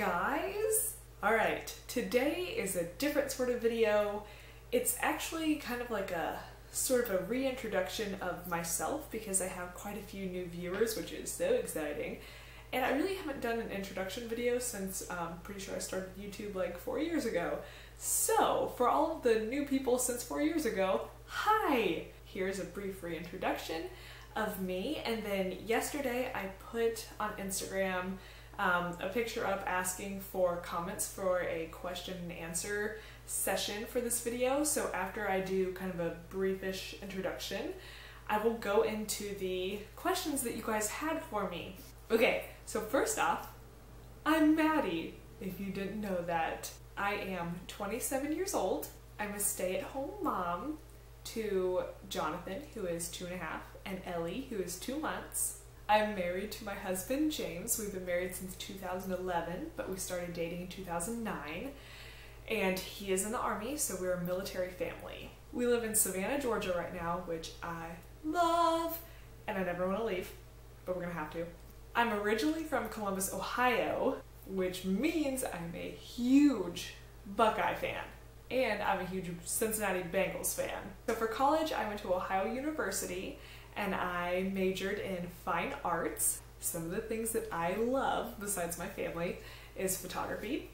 guys! Alright, today is a different sort of video. It's actually kind of like a sort of a reintroduction of myself because I have quite a few new viewers, which is so exciting. And I really haven't done an introduction video since I'm pretty sure I started YouTube like 4 years ago. So, for all of the new people since 4 years ago, hi! Here's a brief reintroduction of me, and then yesterday I put on Instagram a picture up asking for comments for a question and answer session for this video. So after I do kind of a briefish introduction, I will go into the questions that you guys had for me. Okay, so first off, I'm Maddie, if you didn't know that. I am 27 years old. I'm a stay-at-home mom to Jonathan, who is 2.5, and Ellie, who is 2 months. I'm married to my husband, James. We've been married since 2011, but we started dating in 2009. And he is in the Army, so we're a military family. We live in Savannah, Georgia right now, which I love, and I never want to leave, but we're gonna have to. I'm originally from Columbus, Ohio, which means I'm a huge Buckeye fan. And I'm a huge Cincinnati Bengals fan. So for college, I went to Ohio University, and I majored in fine arts. Some of the things that I love, besides my family, is photography,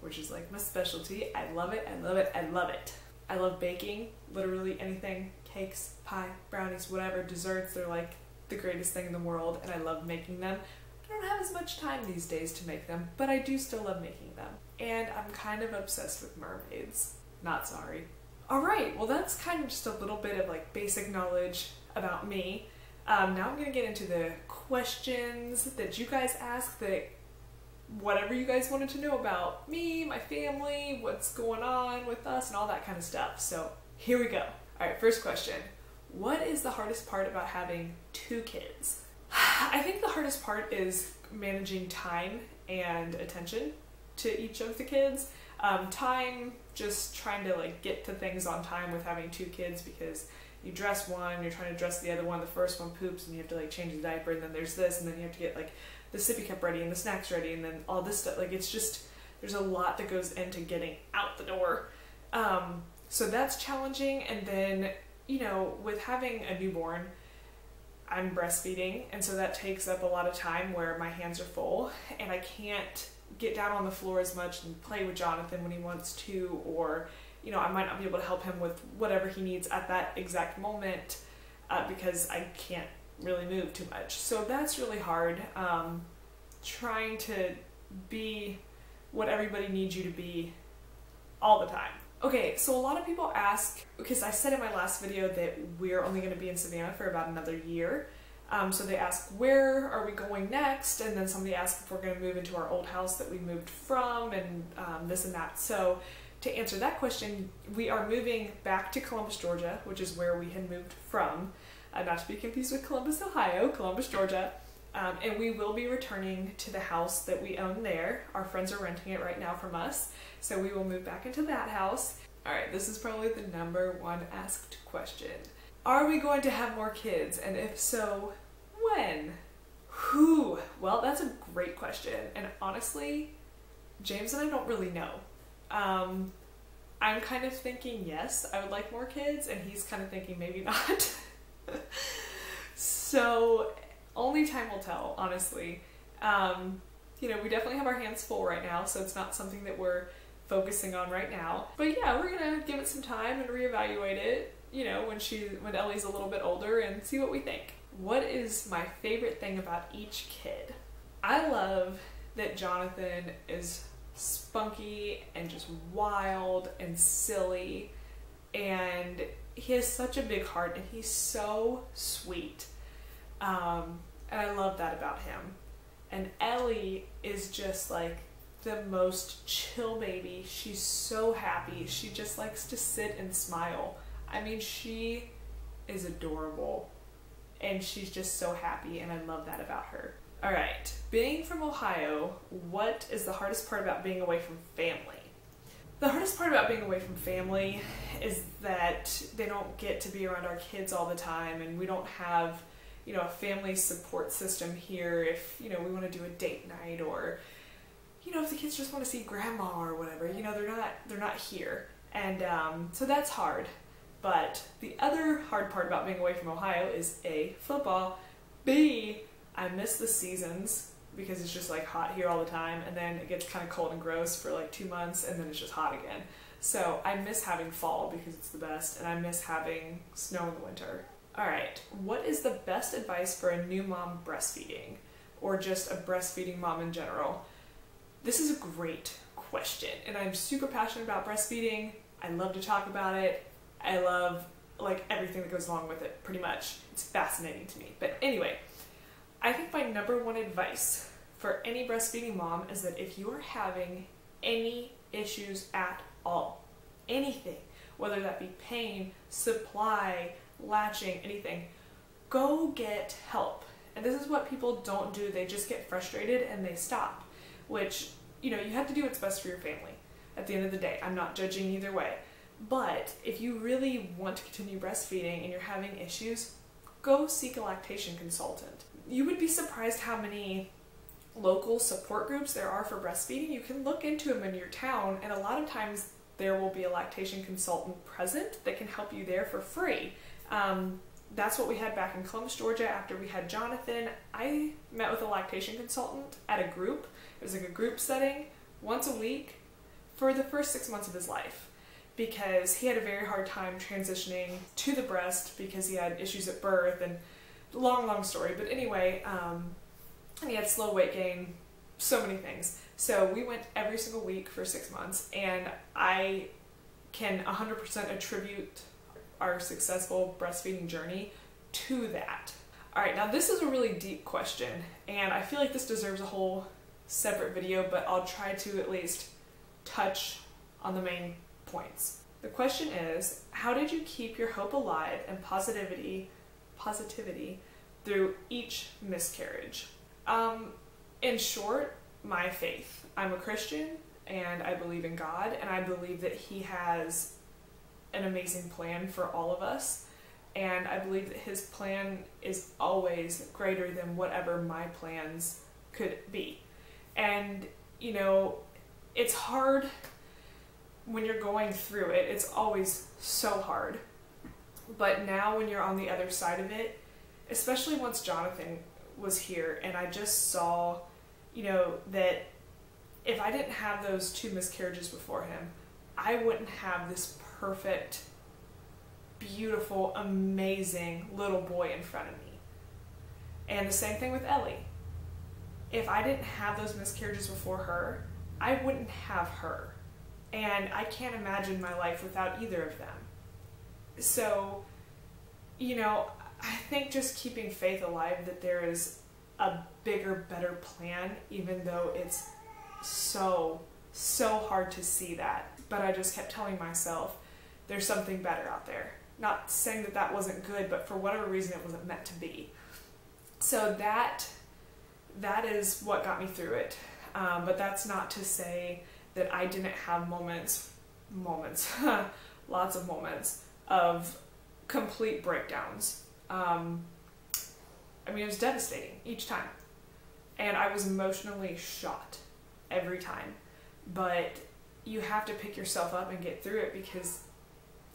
which is like my specialty. I love it, I love it, I love it. I love baking, literally anything, cakes, pie, brownies, whatever, desserts, they're like the greatest thing in the world, and I love making them. I don't have as much time these days to make them, but I do still love making them. And I'm kind of obsessed with mermaids. Not sorry. Alright, well that's kind of just a little bit of like basic knowledge about me. Now I'm gonna get into the questions that you guys asked, that whatever you guys wanted to know about me, my family, what's going on with us, and all that kind of stuff. So here we go. Alright, first question. What is the hardest part about having 2 kids? I think the hardest part is managing time and attention to each of the kids. Time, just trying to like get to things on time with having 2 kids, because you dress one, you're trying to dress the other one, the first one poops and you have to like change the diaper, and then there's this, and then you have to get like the sippy cup ready and the snacks ready, and then all this stuff. Like it's just, there's a lot that goes into getting out the door. So that's challenging. And then, you know, with having a newborn, I'm breastfeeding, and so that takes up a lot of time where my hands are full and I can't get down on the floor as much and play with Jonathan when he wants to, or you know, I might not be able to help him with whatever he needs at that exact moment because I can't really move too much. So that's really hard, trying to be what everybody needs you to be all the time. Okay, so a lot of people ask, because I said in my last video that we're only going to be in Savannah for about another year. So they ask, where are we going next? And then somebody asked if we're going to move into our old house that we moved from, and this and that. So to answer that question, we are moving back to Columbus, Georgia, which is where we had moved from. Not to be confused with Columbus, Ohio, Columbus, Georgia. And we will be returning to the house that we own there. Our friends are renting it right now from us, so we will move back into that house. Alright, this is probably the #1 asked question. Are we going to have more kids? And if so, when? Whew, well, that's a great question. And honestly, James and I don't really know. I'm kind of thinking yes, I would like more kids, and he's kind of thinking maybe not. So only time will tell, honestly. You know, we definitely have our hands full right now, so it's not something that we're focusing on right now. But yeah, we're gonna give it some time and reevaluate it, you know, when Ellie's a little bit older, and see what we think. What is my favorite thing about each kid? I love that Jonathan is spunky and just wild and silly, and he has such a big heart, and he's so sweet. And I love that about him. And Ellie is just like the most chill baby. She's so happy. She just likes to sit and smile. I mean, she is adorable, and she's just so happy, and I love that about her. Alright, being from Ohio, what is the hardest part about being away from family? The hardest part about being away from family is that they don't get to be around our kids all the time, and we don't have, you know, a family support system here if, you know, we want to do a date night, or you know, if the kids just want to see grandma or whatever, you know, they're not here. And so that's hard. But the other hard part about being away from Ohio is A, football, B, I miss the seasons because it's just like hot here all the time, and then it gets kind of cold and gross for like 2 months, and then it's just hot again. So I miss having fall because it's the best, and I miss having snow in the winter. Alright, what is the best advice for a new mom breastfeeding? Or just a breastfeeding mom in general? This is a great question, and I'm super passionate about breastfeeding. I love to talk about it. I love like everything that goes along with it, pretty much. It's fascinating to me. But anyway, I think my number one advice for any breastfeeding mom is that if you are having any issues at all, anything, whether that be pain, supply, latching, anything, go get help. And this is what people don't do. They just get frustrated and they stop, which, you know, you have to do what's best for your family at the end of the day. I'm not judging either way. But if you really want to continue breastfeeding and you're having issues, go seek a lactation consultant. You would be surprised how many local support groups there are for breastfeeding. You can look into them in your town, and a lot of times there will be a lactation consultant present that can help you there for free. That's what we had back in Columbus, Georgia. After we had Jonathan, I met with a lactation consultant at a group. It was like a group setting once a week for the first 6 months of his life, because he had a very hard time transitioning to the breast because he had issues at birth, and long story. But anyway, and he had slow weight gain, so many things. So we went every single week for 6 months, and I can 100% attribute our successful breastfeeding journey to that. Alright, now this is a really deep question, and I feel like this deserves a whole separate video, but I'll try to at least touch on the main points. The question is, how did you keep your hope alive and positivity through each miscarriage? In short, my faith. I'm a Christian, and I believe in God, and I believe that He has an amazing plan for all of us, and I believe that His plan is always greater than whatever my plans could be. And, you know, it's hard when you're going through it. It's always so hard. But now when you're on the other side of it, especially once Jonathan was here, and I just saw, you know, that if I didn't have those 2 miscarriages before him, I wouldn't have this perfect, beautiful, amazing little boy in front of me. And the same thing with Ellie. If I didn't have those miscarriages before her, I wouldn't have her. And I can't imagine my life without either of them. So, you know, I think just keeping faith alive that there is a bigger, better plan, even though it's so hard to see that. But I just kept telling myself, there's something better out there. Not saying that that wasn't good, but for whatever reason it wasn't meant to be. So that is what got me through it. But that's not to say that I didn't have moments, lots of moments of complete breakdowns. I mean, it was devastating each time. And I was emotionally shot every time. But you have to pick yourself up and get through it, because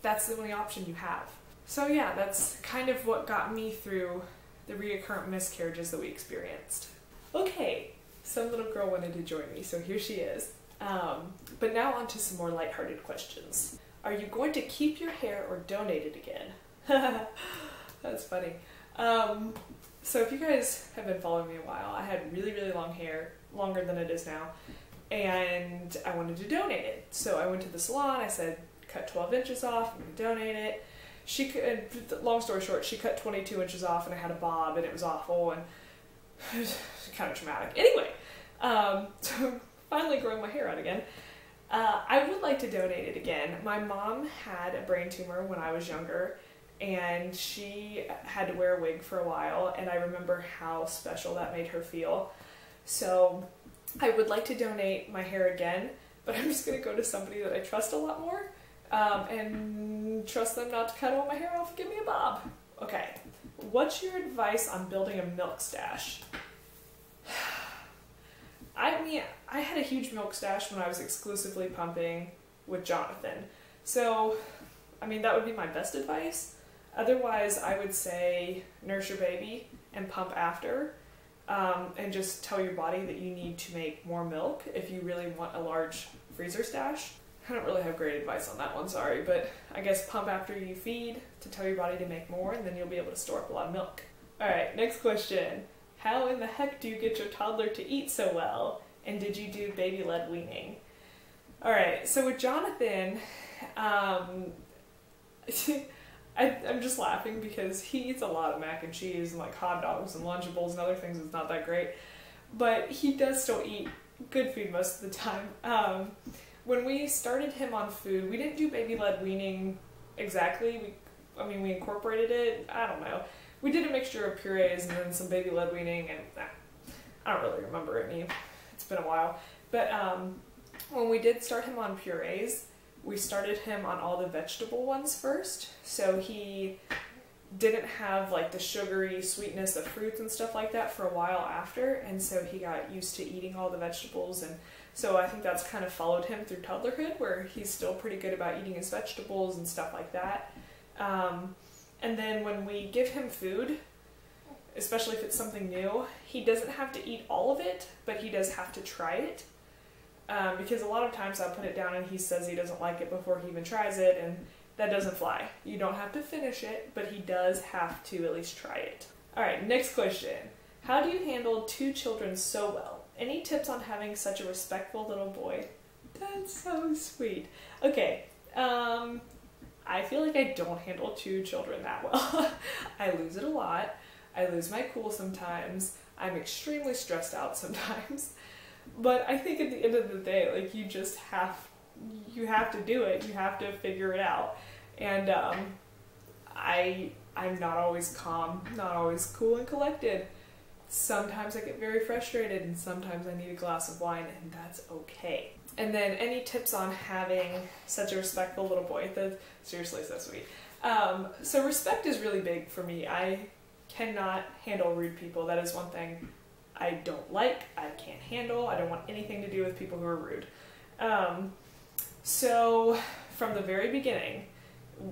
that's the only option you have. So yeah, that's kind of what got me through the recurrent miscarriages that we experienced. Okay, some little girl wanted to join me, so here she is. But now on to some more lighthearted questions. Are you going to keep your hair or donate it again? That's funny. So if you guys have been following me a while, I had really long hair, longer than it is now, and I wanted to donate it. So I went to the salon, I said, cut 12 inches off, I'm going to donate it. She could, long story short, she cut 22 inches off, and I had a bob, and it was awful, and it was kind of traumatic. Anyway, so finally growing my hair out again. I would like to donate it again. My mom had a brain tumor when I was younger, and she had to wear a wig for a while, and I remember how special that made her feel. So I would like to donate my hair again, but I'm just going to go to somebody that I trust a lot more, and trust them not to cut all my hair off and give me a bob. Okay, what's your advice on building a milk stash? I mean, I had a huge milk stash when I was exclusively pumping with Jonathan. So, I mean, that would be my best advice. Otherwise, I would say nurse your baby and pump after, and just tell your body that you need to make more milk if you really want a large freezer stash. I don't really have great advice on that one, sorry, but I guess pump after you feed to tell your body to make more, and then you'll be able to store up a lot of milk. Alright, next question. How in the heck do you get your toddler to eat so well? And did you do baby-led weaning? Alright, so with Jonathan, I'm just laughing because he eats a lot of mac and cheese and like hot dogs and Lunchables and other things. It's not that great, but he does still eat good food most of the time. When we started him on food, we didn't do baby-led weaning exactly. We incorporated it. I don't know. We did a mixture of purees and then some baby-led weaning, and I don't really remember it. It's been a while. But when we did start him on purees, we started him on all the vegetable ones first, so he didn't have like the sugary sweetness of fruits and stuff like that for a while after, and so he got used to eating all the vegetables, and so I think that's kind of followed him through toddlerhood, where he's still pretty good about eating his vegetables and stuff like that. And then when we give him food, especially if it's something new, he doesn't have to eat all of it, but he does have to try it. Because a lot of times I'll put it down and he says he doesn't like it before he even tries it, and that doesn't fly. You don't have to finish it, but he does have to at least try it. Alright, next question. How do you handle 2 children so well? Any tips on having such a respectful little boy? That's so sweet. Okay, I feel like I don't handle 2 children that well. I lose it a lot. I lose my cool sometimes. I'm extremely stressed out sometimes. But I think at the end of the day, like, you just have to do it. You have to figure it out. And I'm not always calm, not always cool and collected. Sometimes I get very frustrated, and sometimes I need a glass of wine, and that's okay. And then any tips on having such a respectful little boy? That's seriously so sweet. So respect is really big for me. I cannot handle rude people. That is one thing I don't like, I can't handle. I don't want anything to do with people who are rude. So from the very beginning,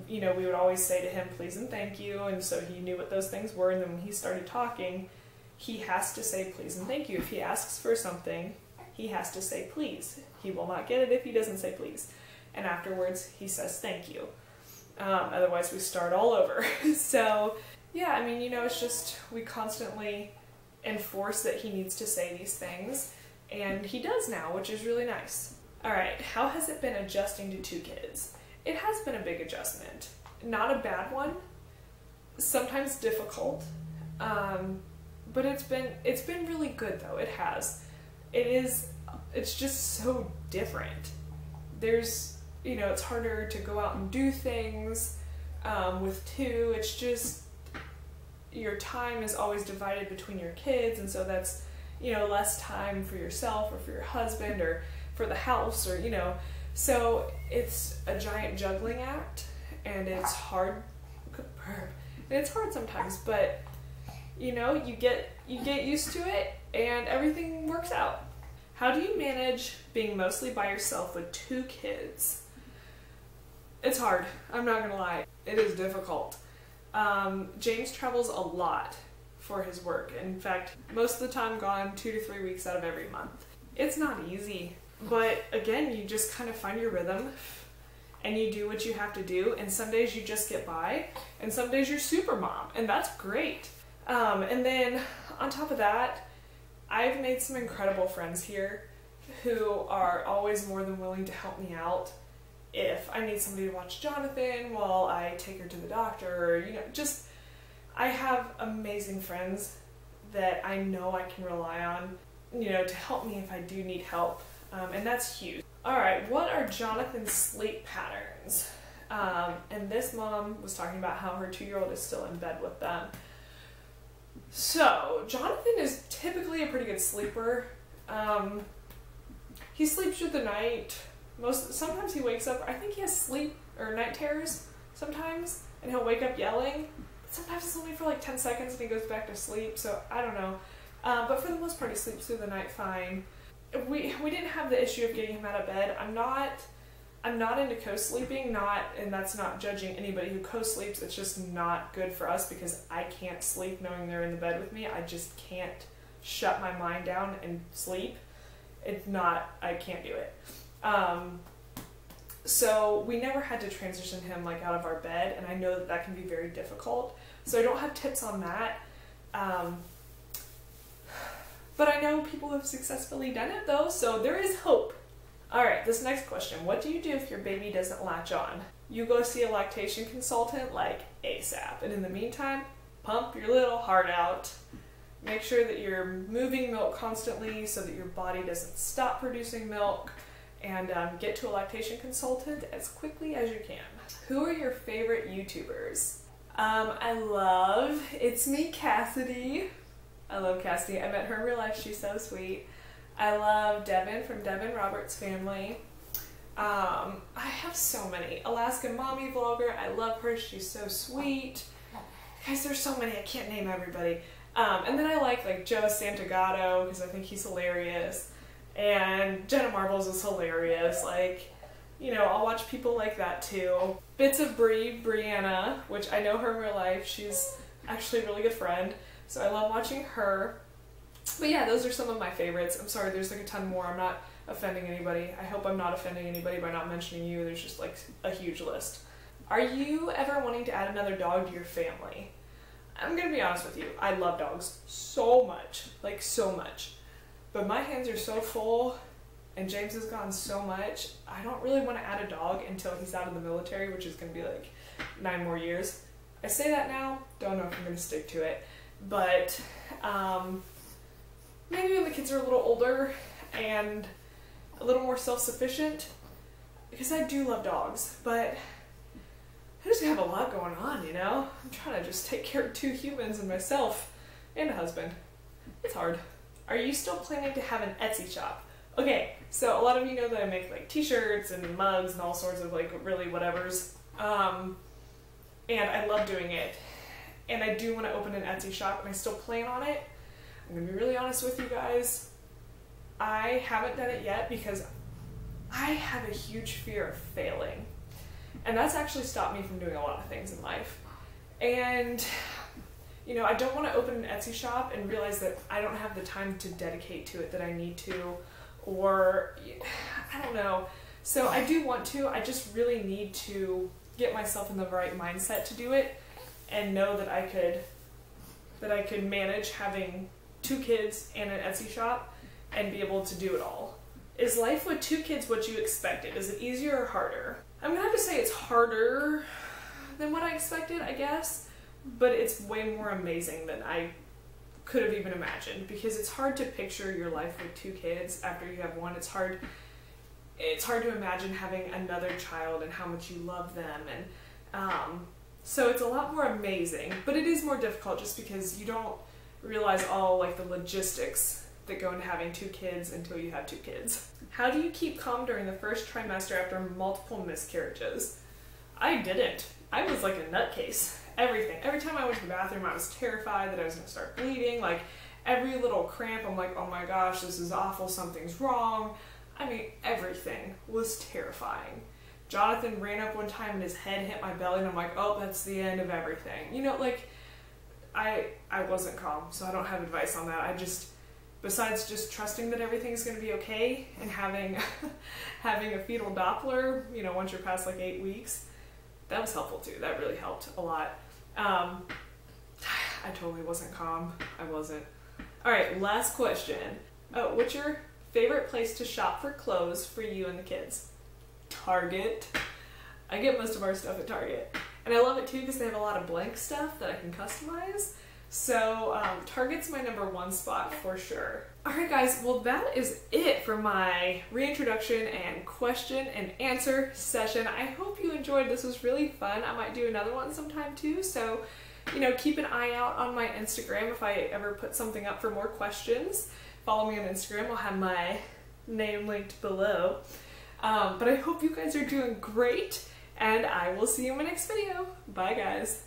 we would always say to him, please and thank you, and so he knew what those things were, and then when he started talking, he has to say please and thank you. If he asks for something, he has to say please. He will not get it if he doesn't say please. And afterwards, he says thank you. Otherwise, we start all over. So, yeah, it's just, we constantly enforce that he needs to say these things, and he does now, which is really nice. Alright, how has it been adjusting to 2 kids? It has been a big adjustment. Not a bad one. Sometimes difficult. But it's been really good though. It has. It's just so different. There's, it's harder to go out and do things with 2. It's just, your time is always divided between your kids, and so that's, less time for yourself or for your husband or for the house, or, so it's a giant juggling act, and it's hard. And it's hard sometimes, but you get used to it, and everything works out. How do you manage being mostly by yourself with 2 kids? It's hard. I'm not gonna lie. It is difficult. James travels a lot for his work. In fact, most of the time gone 2 to 3 weeks out of every month. It's not easy, but again, you just kind of find your rhythm and you do what you have to do, and some days you just get by, and some days you're super mom, and that's great. And then on top of that, I've made some incredible friends here who are always more than willing to help me out. If I need somebody to watch Jonathan while I take her to the doctor, or, I have amazing friends that I know I can rely on, to help me if I do need help, and that's huge. Alright, what are Jonathan's sleep patterns? And this mom was talking about how her 2-year-old is still in bed with them. So, Jonathan is typically a pretty good sleeper. He sleeps through the night. Sometimes he wakes up, I think he has sleep or night terrors sometimes, and he'll wake up yelling. Sometimes it's only for like 10 seconds and he goes back to sleep, so I don't know. But for the most part, he sleeps through the night fine. we didn't have the issue of getting him out of bed. I'm not into co-sleeping, and that's not judging anybody who co-sleeps. It's just not good for us because I can't sleep knowing they're in the bed with me. I just can't shut my mind down and sleep. I can't do it. So we never had to transition him like out of our bed, and I know that that can be very difficult. So I don't have tips on that. But I know people have successfully done it though, so there is hope. Alright, this next question. What do you do if your baby doesn't latch on? You go see a lactation consultant like ASAP. And in the meantime, pump your little heart out. Make sure that you're moving milk constantly so that your body doesn't stop producing milk. And get to a lactation consultant as quickly as you can. Who are your favorite YouTubers? I love It's Me Cassidy. I love Cassidy. I met her in real life. She's so sweet. I love Devin from Devin Roberts' family. I have so many. Alaskan Mommy Vlogger. I love her. She's so sweet. Guys, there's so many. I can't name everybody. And then I like Joe Santagato because I think he's hilarious. And Jenna Marbles is hilarious. I'll watch people like that too. Bits of Brianna, which I know her in real life. She's actually a really good friend. So I love watching her. But yeah, those are some of my favorites. I'm sorry, there's a ton more. I'm not offending anybody. I hope I'm not offending anybody by not mentioning you. There's just a huge list. Are you ever wanting to add another dog to your family? I'm gonna be honest with you. I love dogs so much. So much. But my hands are so full and James has gone so much. I don't really want to add a dog until he's out of the military, which is going to be 9 more years. I say that now, don't know if I'm going to stick to it. But maybe when the kids are a little older and a little more self-sufficient, because I do love dogs, but I just have a lot going on, I'm trying to just take care of 2 humans and myself and a husband. It's hard. Are you still planning to have an Etsy shop? Okay, so a lot of you know that I make t-shirts and mugs and all sorts of really whatevers. And I love doing it. And I do want to open an Etsy shop and I still plan on it. I'm going to be really honest with you guys. I haven't done it yet because I have a huge fear of failing. And that's actually stopped me from doing a lot of things in life. And I don't want to open an Etsy shop and realize that I don't have the time to dedicate to it that I need to, or I don't know. So I do want to, I just really need to get myself in the right mindset to do it and know that I could manage having 2 kids and an Etsy shop and be able to do it all. Is life with 2 kids what you expected? Is it easier or harder? I'm gonna have to say it's harder than what I expected, I guess. But it's way more amazing than I could have even imagined, because it's hard to picture your life with 2 kids after you have 1. It's hard to imagine having another child and how much you love them, and so it's a lot more amazing, but it is more difficult just because you don't realize all the logistics that go into having 2 kids until you have 2 kids. How do you keep calm during the first trimester after multiple miscarriages? I didn't. I was like a nutcase. Everything. Every time I went to the bathroom, I was terrified that I was going to start bleeding. Every little cramp, I'm like, oh my gosh, this is awful, something's wrong. I mean, everything was terrifying. Jonathan ran up one time and his head hit my belly and I'm like, oh, that's the end of everything. I wasn't calm, so I don't have advice on that. Besides just trusting that everything's going to be okay and having a fetal Doppler, once you're past 8 weeks, that was helpful too. That really helped a lot. I totally wasn't calm. I wasn't. Alright, last question. What's your favorite place to shop for clothes for you and the kids? Target. I get most of our stuff at Target. And I love it too because they have a lot of blank stuff that I can customize. So Target's my #1 spot for sure. Alright guys, well that is it for my reintroduction and question and answer session. I hope you enjoyed. This was really fun. I might do another one sometime too, so keep an eye out on my Instagram if I ever put something up for more questions. Follow me on Instagram. I'll have my name linked below. But I hope you guys are doing great, and I will see you in my next video. Bye guys.